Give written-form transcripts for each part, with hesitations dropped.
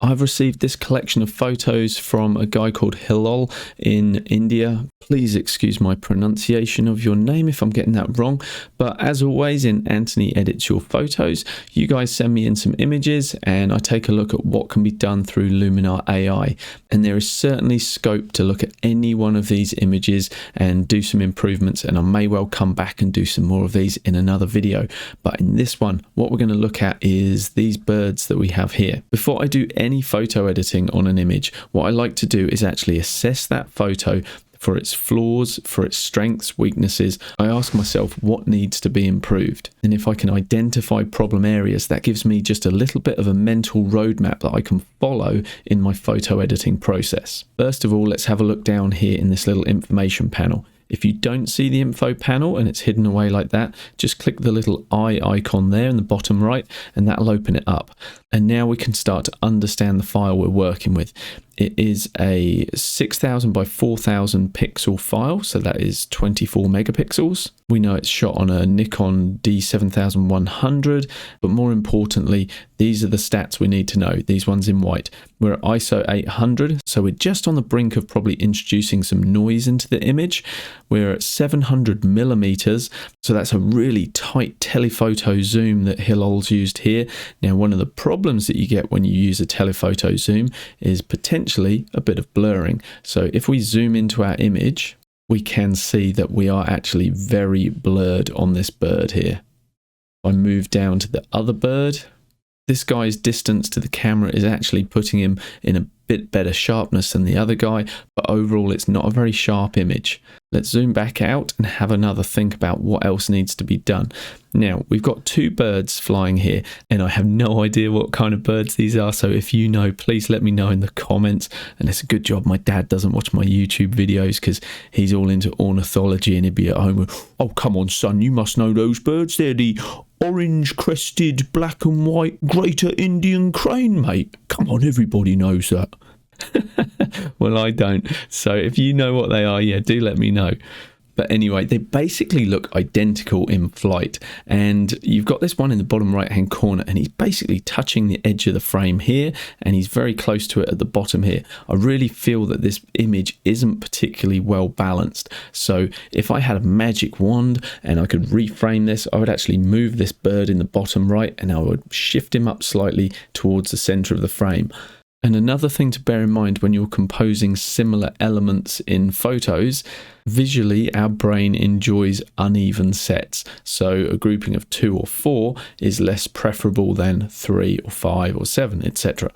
I've received this collection of photos from a guy called Hilal in India. Please excuse my pronunciation of your name if I'm getting that wrong. But as always, in Anthony Edits Your Photos, you guys send me in some images and I take a look at what can be done through Luminar AI. And there is certainly scope to look at any one of these images and do some improvements. And I may well come back and do some more of these in another video. But in this one, what we're going to look at is these birds that we have here. Before I do any photo editing on an image, what I like to do is actually assess that photo for its flaws, for its strengths, weaknesses. I ask myself what needs to be improved. And if I can identify problem areas, that gives me just a little bit of a mental roadmap that I can follow in my photo editing process. First of all, let's have a look down here in this little information panel. If you don't see the info panel and it's hidden away like that, just click the little eye icon there in the bottom right and that'll open it up. And now we can start to understand the file we're working with. It is a 6000 by 4000 pixel file, so that is 24 megapixels. We know it's shot on a Nikon D7100, but more importantly, these are the stats we need to know, these ones in white. We're at ISO 800, so we're just on the brink of probably introducing some noise into the image. We're at 700 millimeters, so that's a really tight telephoto zoom that Hilal's used here. Now, one of the problems that you get when you use a telephoto zoom is potentially a bit of blurring. So if we zoom into our image, we can see that we are actually very blurred on this bird here. If I move down to the other bird, this guy's distance to the camera is actually putting him in a bit better sharpness than the other guy, but overall it's not a very sharp image. Let's zoom back out and have another think about what else needs to be done. Now, we've got two birds flying here, and I have no idea what kind of birds these are, so if you know, please let me know in the comments. And it's a good job my dad doesn't watch my YouTube videos because he's all into ornithology and he'd be at home with, "Oh, come on, son, you must know those birds. They're the orange-crested, black and white greater Indian crane, mate. Come on, everybody knows that." Well, I don't. So if you know what they are, yeah, do let me know. But anyway, they basically look identical in flight. And you've got this one in the bottom right-hand corner, and he's basically touching the edge of the frame here, and he's very close to it at the bottom here. I really feel that this image isn't particularly well balanced. So if I had a magic wand and I could reframe this, I would actually move this bird in the bottom right, and I would shift him up slightly towards the center of the frame. And another thing to bear in mind when you're composing similar elements in photos, visually our brain enjoys uneven sets. So a grouping of 2 or 4 is less preferable than 3 or 5 or 7, etc.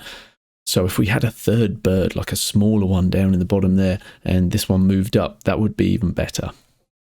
So if we had a third bird, like a smaller one down in the bottom there, and this one moved up, that would be even better.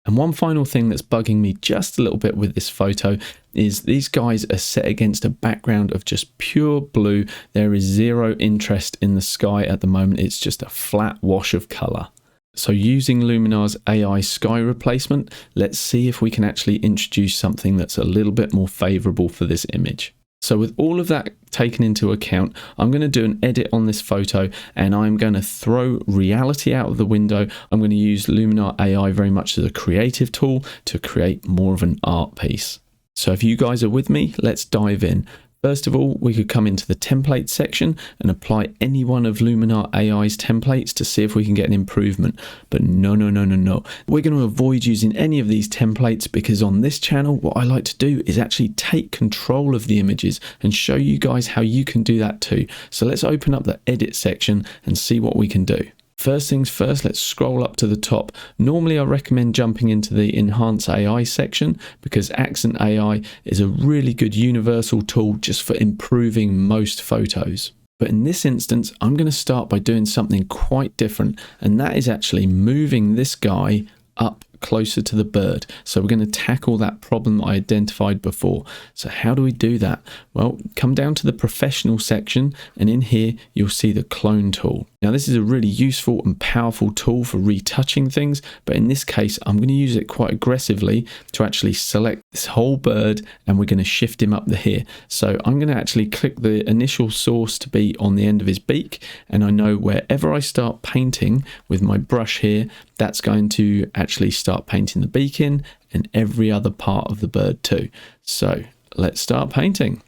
And one final thing that's bugging me just a little bit with this photo is these guys are set against a background of just pure blue. There is zero interest in the sky at the moment. It's just a flat wash of color. So using Luminar's AI sky replacement, let's see if we can actually introduce something that's a little bit more favorable for this image. So with all of that taken into account, I'm going to do an edit on this photo and I'm going to throw reality out of the window. I'm going to use Luminar AI very much as a creative tool to create more of an art piece. So if you guys are with me, let's dive in. First of all, we could come into the template section and apply any one of Luminar AI's templates to see if we can get an improvement. But no. We're going to avoid using any of these templates because on this channel, what I like to do is actually take control of the images and show you guys how you can do that too. So let's open up the edit section and see what we can do. First things first, let's scroll up to the top. Normally I recommend jumping into the Enhance AI section because Accent AI is a really good universal tool just for improving most photos. But in this instance, I'm going to start by doing something quite different, and that is actually moving this guy up closer to the bird. So we're going to tackle that problem I identified before. So how do we do that? Well, come down to the professional section and in here you'll see the clone tool. Now this is a really useful and powerful tool for retouching things, but in this case I'm going to use it quite aggressively to actually select this whole bird and we're going to shift him up the here. So I'm going to actually click the initial source to be on the end of his beak, and I know wherever I start painting with my brush here, that's going to actually start painting the beak in and every other part of the bird too. So let's start painting.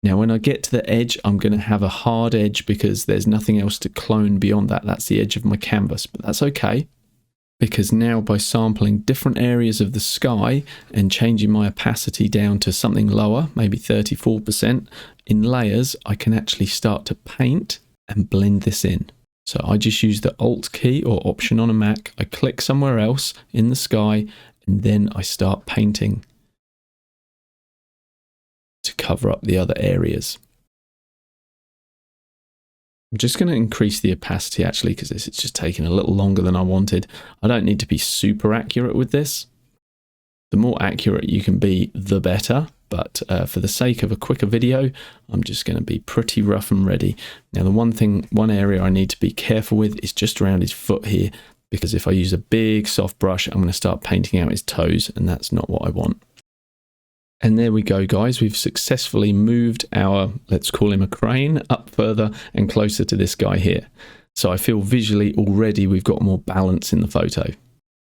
Now, when I get to the edge, I'm going to have a hard edge because there's nothing else to clone beyond that. That's the edge of my canvas, but that's okay. Because now by sampling different areas of the sky and changing my opacity down to something lower, maybe 34%, in layers, I can actually start to paint and blend this in. So I just use the Alt key or Option on a Mac. I click somewhere else in the sky, and then I start painting to cover up the other areas. I'm just going to increase the opacity actually because this is just taking a little longer than I wanted. I don't need to be super accurate with this. The more accurate you can be, the better. But for the sake of a quicker video, I'm just going to be pretty rough and ready. Now, the one area I need to be careful with is just around his foot here, because if I use a big soft brush, I'm going to start painting out his toes, and that's not what I want. And there we go, guys. We've successfully moved our, let's call him a crane, up further and closer to this guy here. So I feel visually already we've got more balance in the photo.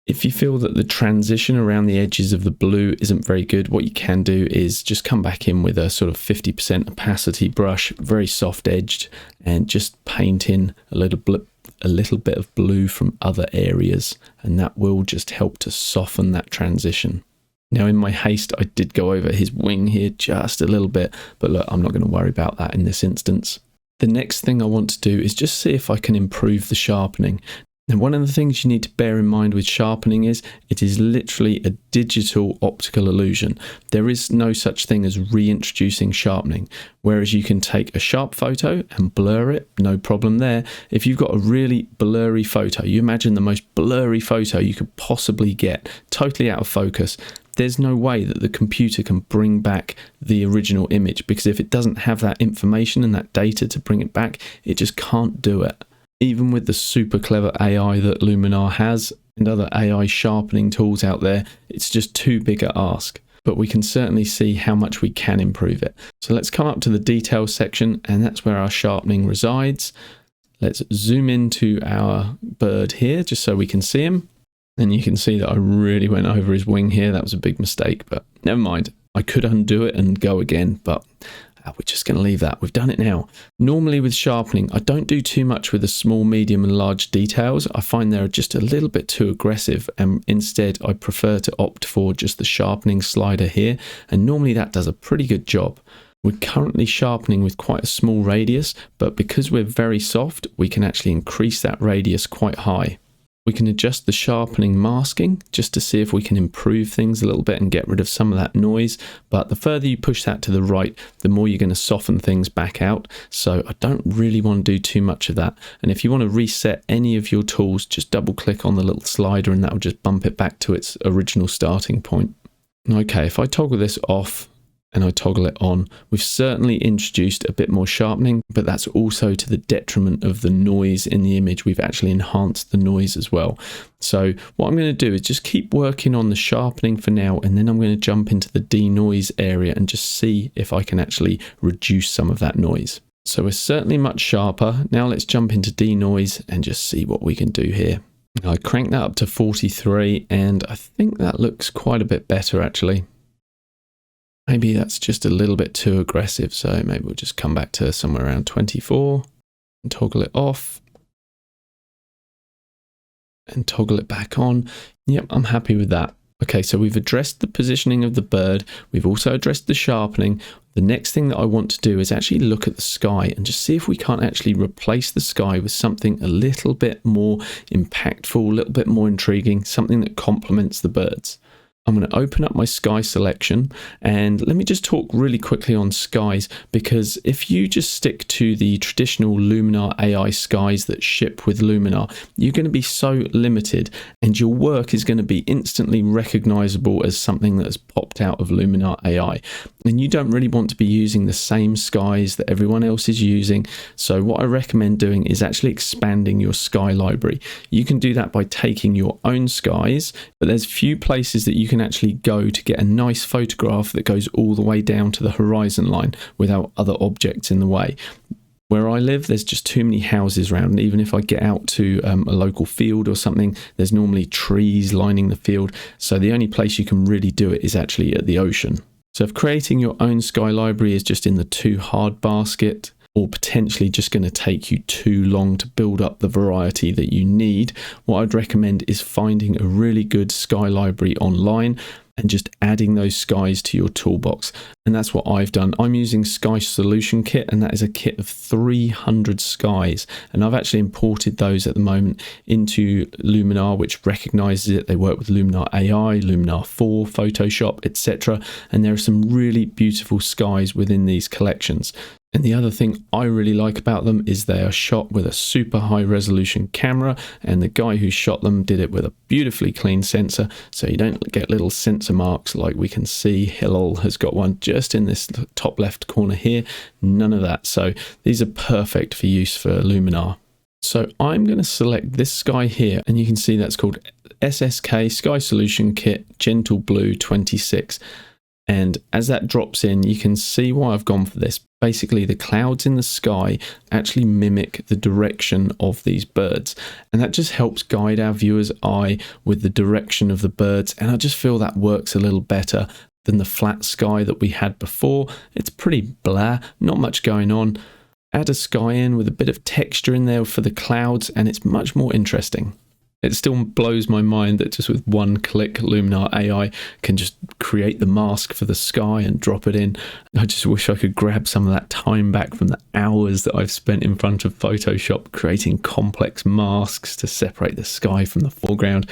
If you feel that the transition around the edges of the blue isn't very good, what you can do is just come back in with a sort of 50% opacity brush, very soft edged, and just paint in a little bit of blue from other areas, and that will just help to soften that transition. Now, in my haste, I did go over his wing here just a little bit, but look, I'm not going to worry about that in this instance. The next thing I want to do is just see if I can improve the sharpening. Now, one of the things you need to bear in mind with sharpening is it is literally a digital optical illusion. There is no such thing as reintroducing sharpening, whereas you can take a sharp photo and blur it, no problem there. If you've got a really blurry photo, you imagine the most blurry photo you could possibly get, totally out of focus. There's no way that the computer can bring back the original image, because if it doesn't have that information and that data to bring it back, it just can't do it. Even with the super clever AI that Luminar has and other AI sharpening tools out there, it's just too big a ask. But we can certainly see how much we can improve it. So let's come up to the details section, and that's where our sharpening resides. Let's zoom into our bird here just so we can see him. And you can see that I really went over his wing here. That was a big mistake, but never mind. I could undo it and go again, but we're just going to leave that. We've done it now. Normally with sharpening, I don't do too much with the small, medium and large details. I find they're just a little bit too aggressive, and instead I prefer to opt for just the sharpening slider here. And normally that does a pretty good job. We're currently sharpening with quite a small radius, but because we're very soft, we can actually increase that radius quite high. We can adjust the sharpening masking just to see if we can improve things a little bit and get rid of some of that noise. But the further you push that to the right, the more you're going to soften things back out. So I don't really want to do too much of that. And if you want to reset any of your tools, just double click on the little slider and that will just bump it back to its original starting point. Okay, if I toggle this off and I toggle it on, we've certainly introduced a bit more sharpening, but that's also to the detriment of the noise in the image. We've actually enhanced the noise as well. So what I'm going to do is just keep working on the sharpening for now, and then I'm going to jump into the denoise area and just see if I can actually reduce some of that noise. So we're certainly much sharper. Now let's jump into denoise and just see what we can do here. I cranked that up to 43, and I think that looks quite a bit better actually. Maybe that's just a little bit too aggressive, so maybe we'll just come back to somewhere around 24 and toggle it off and toggle it back on. Yep, I'm happy with that. Okay, so we've addressed the positioning of the bird. We've also addressed the sharpening. The next thing that I want to do is actually look at the sky and just see if we can't actually replace the sky with something a little bit more impactful, a little bit more intriguing, something that complements the birds. I'm going to open up my sky selection, and let me just talk really quickly on skies, because if you just stick to the traditional Luminar AI skies that ship with Luminar, you're going to be so limited and your work is going to be instantly recognizable as something that's popped out of Luminar AI. And you don't really want to be using the same skies that everyone else is using. So what I recommend doing is actually expanding your sky library. You can do that by taking your own skies, but there's few places that you can actually go to get a nice photograph that goes all the way down to the horizon line without other objects in the way. Where I live, there's just too many houses around, and even if I get out to a local field or something, there's normally trees lining the field, so the only place you can really do it is actually at the ocean. So if creating your own sky library is just in the too hard basket, or potentially just going to take you too long to build up the variety that you need, what I'd recommend is finding a really good sky library online and just adding those skies to your toolbox. And that's what I've done. I'm using Sky Solution Kit, and that is a kit of 300 skies. And I've actually imported those at the moment into Luminar, which recognizes it. They work with Luminar AI, Luminar 4, Photoshop, etc. And there are some really beautiful skies within these collections. And the other thing I really like about them is they are shot with a super high resolution camera, and the guy who shot them did it with a beautifully clean sensor, so you don't get little sensor marks like we can see Hillel has got one just in this top left corner here. None of that. So these are perfect for use for Luminar. So I'm going to select this sky here, and you can see that's called SSK Sky Solution Kit Gentle Blue 26. And as that drops in, you can see why I've gone for this. Basically, the clouds in the sky actually mimic the direction of these birds. And that just helps guide our viewer's eye with the direction of the birds. And I just feel that works a little better than the flat sky that we had before. It's pretty blah, not much going on. Add a sky in with a bit of texture in there for the clouds, and it's much more interesting. It still blows my mind that just with one click, Luminar AI can just create the mask for the sky and drop it in. I just wish I could grab some of that time back from the hours that I've spent in front of Photoshop creating complex masks to separate the sky from the foreground.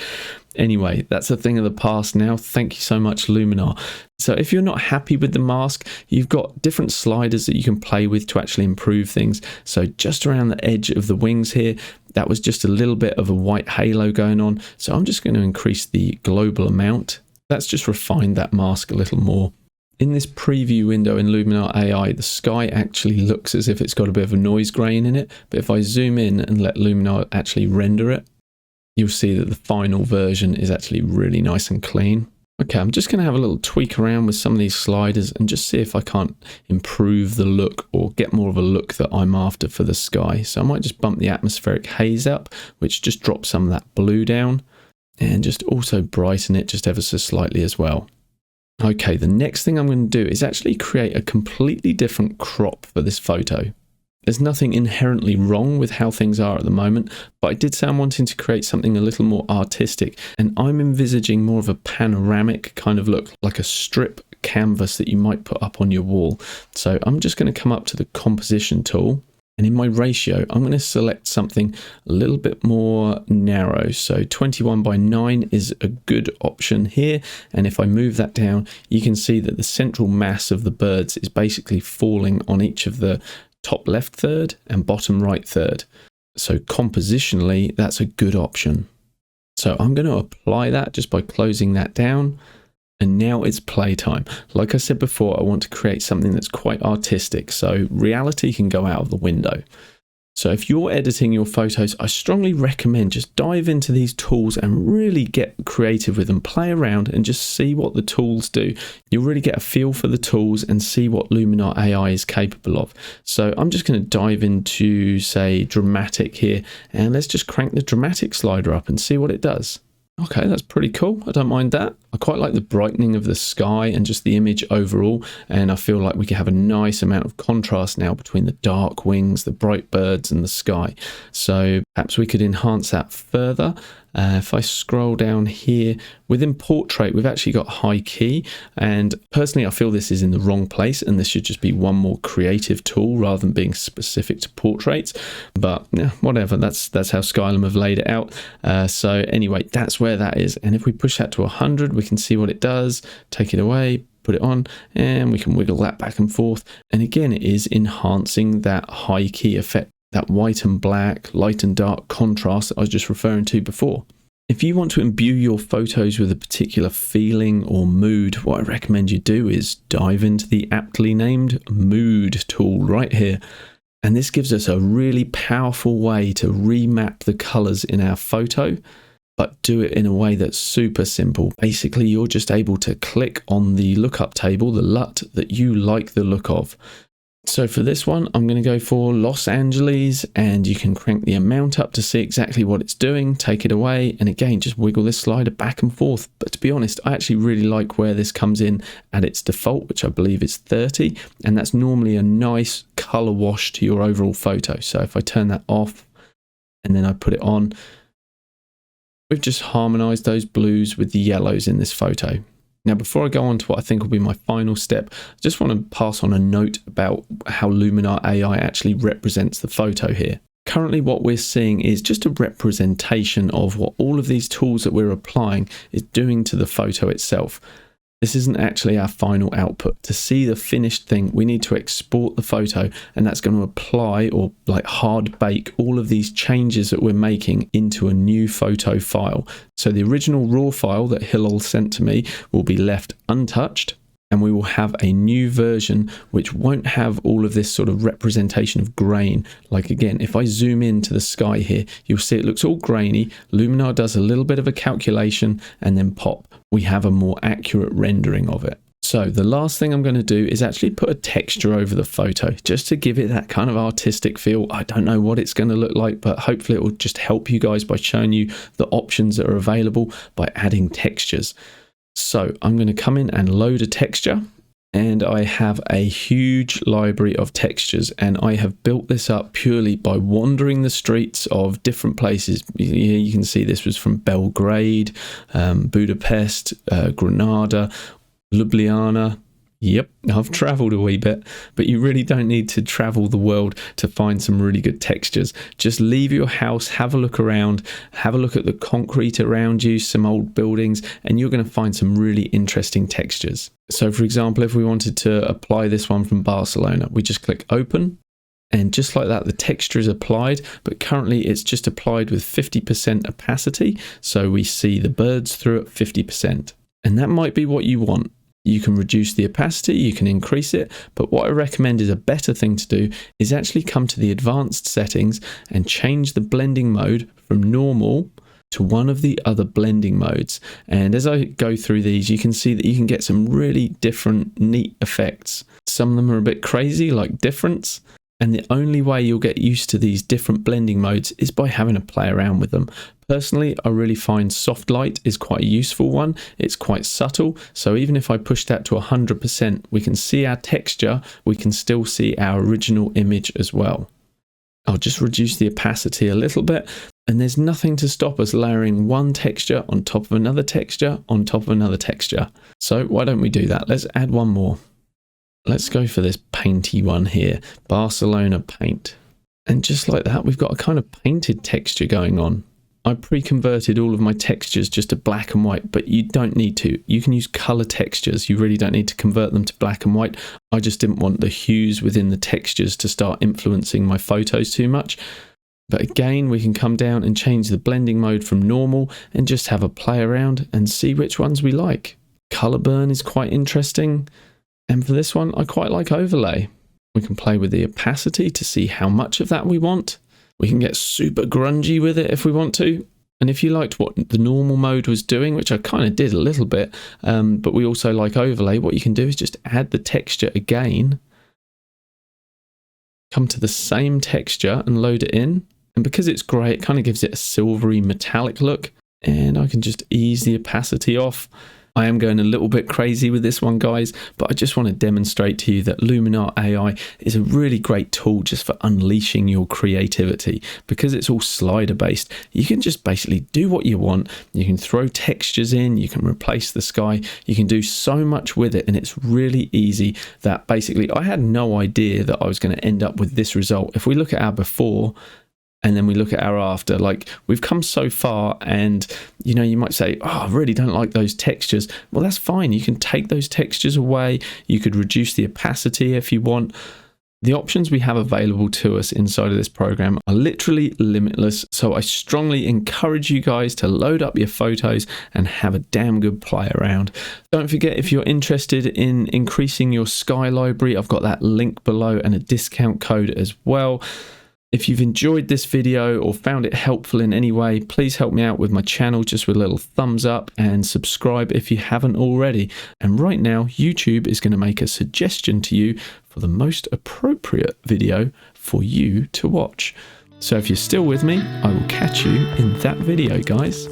Anyway, that's a thing of the past now. Thank you so much, Luminar. So if you're not happy with the mask, you've got different sliders that you can play with to actually improve things. So just around the edge of the wings here, that was just a little bit of a white halo going on. So I'm just going to increase the global amount. That's just refined that mask a little more. In this preview window in Luminar AI, the sky actually looks as if it's got a bit of a noise grain in it. But if I zoom in and let Luminar actually render it, you'll see that the final version is actually really nice and clean. Okay, I'm just going to have a little tweak around with some of these sliders and just see if I can't improve the look or get more of a look that I'm after for the sky. So I might just bump the atmospheric haze up, which just drops some of that blue down, and just also brighten it just ever so slightly as well. Okay, the next thing I'm going to do is actually create a completely different crop for this photo. There's nothing inherently wrong with how things are at the moment, but I did say I'm wanting to create something a little more artistic, and I'm envisaging more of a panoramic kind of look, like a strip canvas that you might put up on your wall. So I'm just going to come up to the composition tool, and in my ratio, I'm going to select something a little bit more narrow. So 21:9 is a good option here. And if I move that down, you can see that the central mass of the birds is basically falling on each of the top left third and bottom right third. So compositionally, that's a good option. So I'm going to apply that just by closing that down. And now it's playtime. Like I said before, I want to create something that's quite artistic, so reality can go out of the window. So if you're editing your photos, I strongly recommend just dive into these tools and really get creative with them. Play around and just see what the tools do. You'll really get a feel for the tools and see what Luminar AI is capable of. So I'm just going to dive into, say, dramatic here, and let's just crank the dramatic slider up and see what it does. Okay, that's pretty cool. I don't mind that. I quite like the brightening of the sky and just the image overall, and I feel like we can have a nice amount of contrast now between the dark wings, the bright birds and the sky. So perhaps we could enhance that further. If I scroll down here, within portrait, we've actually got high key, and personally I feel this is in the wrong place, and this should just be one more creative tool rather than being specific to portraits. But yeah, whatever, that's how Skylum have laid it out. So anyway, that's where that is. And if we push that to 100, we can see what it does. Take it away, put it on, and we can wiggle that back and forth. And again, it is enhancing that high key effect, that white and black, light and dark contrast that I was just referring to before. If you want to imbue your photos with a particular feeling or mood, what I recommend you do is dive into the aptly named Mood tool right here. And this gives us a really powerful way to remap the colors in our photo, but do it in a way that's super simple. Basically, you're just able to click on the lookup table, the LUT that you like the look of. So for this one, I'm going to go for Los Angeles, and you can crank the amount up to see exactly what it's doing, take it away, and again, just wiggle this slider back and forth. But to be honest, I actually really like where this comes in at its default, which I believe is 30, and that's normally a nice color wash to your overall photo. So if I turn that off and then I put it on, we've just harmonized those blues with the yellows in this photo. Now, before I go on to what I think will be my final step, I just want to pass on a note about how Luminar AI actually represents the photo here. Currently, what we're seeing is just a representation of what all of these tools that we're applying is doing to the photo itself. This isn't actually our final output. To see the finished thing, we need to export the photo, and that's going to apply or like hard bake all of these changes that we're making into a new photo file. So the original raw file that Hillel sent to me will be left untouched, and we will have a new version which won't have all of this sort of representation of grain. Like again, if I zoom into the sky here, you'll see it looks all grainy. Luminar does a little bit of a calculation, and then pop, we have a more accurate rendering of it. So the last thing I'm going to do is actually put a texture over the photo, just to give it that kind of artistic feel. I don't know what it's going to look like, but hopefully it will just help you guys by showing you the options that are available by adding textures. So I'm going to come in and load a texture, and I have a huge library of textures, and I have built this up purely by wandering the streets of different places. You can see this was from Belgrade, Budapest, Granada, Ljubljana. Yep, I've traveled a wee bit, but you really don't need to travel the world to find some really good textures. Just leave your house, have a look around, have a look at the concrete around you, some old buildings, and you're going to find some really interesting textures. So for example, if we wanted to apply this one from Barcelona, we just click open, and just like that, the texture is applied, but currently it's just applied with 50% opacity. So we see the birds through at 50%, and that might be what you want. You can reduce the opacity, you can increase it, but what I recommend is a better thing to do is actually come to the advanced settings and change the blending mode from normal to one of the other blending modes. And as I go through these, you can see that you can get some really different, neat effects. Some of them are a bit crazy, like difference. And the only way you'll get used to these different blending modes is by having a play around with them. Personally, I really find soft light is quite a useful one. It's quite subtle. So even if I push that to 100%, we can see our texture. We can still see our original image as well. I'll just reduce the opacity a little bit. And there's nothing to stop us layering one texture on top of another texture on top of another texture. So why don't we do that? Let's add one more. Let's go for this painty one here, Barcelona paint. And just like that, we've got a kind of painted texture going on. I pre-converted all of my textures just to black and white, but you don't need to. You can use color textures. You really don't need to convert them to black and white. I just didn't want the hues within the textures to start influencing my photos too much. But again, we can come down and change the blending mode from normal and just have a play around and see which ones we like. Color burn is quite interesting. And for this one, I quite like overlay. We can play with the opacity to see how much of that we want. We can get super grungy with it if we want to. And if you liked what the normal mode was doing, which I kind of did a little bit, but we also like overlay, what you can do is just add the texture again. Come to the same texture and load it in. And because it's grey, it kind of gives it a silvery metallic look. And I can just ease the opacity off. I am going a little bit crazy with this one, guys, but I just want to demonstrate to you that Luminar AI is a really great tool just for unleashing your creativity. Because it's all slider based, you can just basically do what you want. You can throw textures in, you can replace the sky, you can do so much with it, and it's really easy that basically I had no idea that I was going to end up with this result. If we look at our before, and then we look at our after, like we've come so far, and you know, you might say, oh, I really don't like those textures. Well, that's fine. You can take those textures away. You could reduce the opacity if you want. The options we have available to us inside of this program are literally limitless. So I strongly encourage you guys to load up your photos and have a damn good play around. Don't forget, if you're interested in increasing your sky library, I've got that link below and a discount code as well. If you've enjoyed this video or found it helpful in any way, please help me out with my channel just with a little thumbs up and subscribe if you haven't already. And right now, YouTube is going to make a suggestion to you for the most appropriate video for you to watch. So if you're still with me, I will catch you in that video, guys.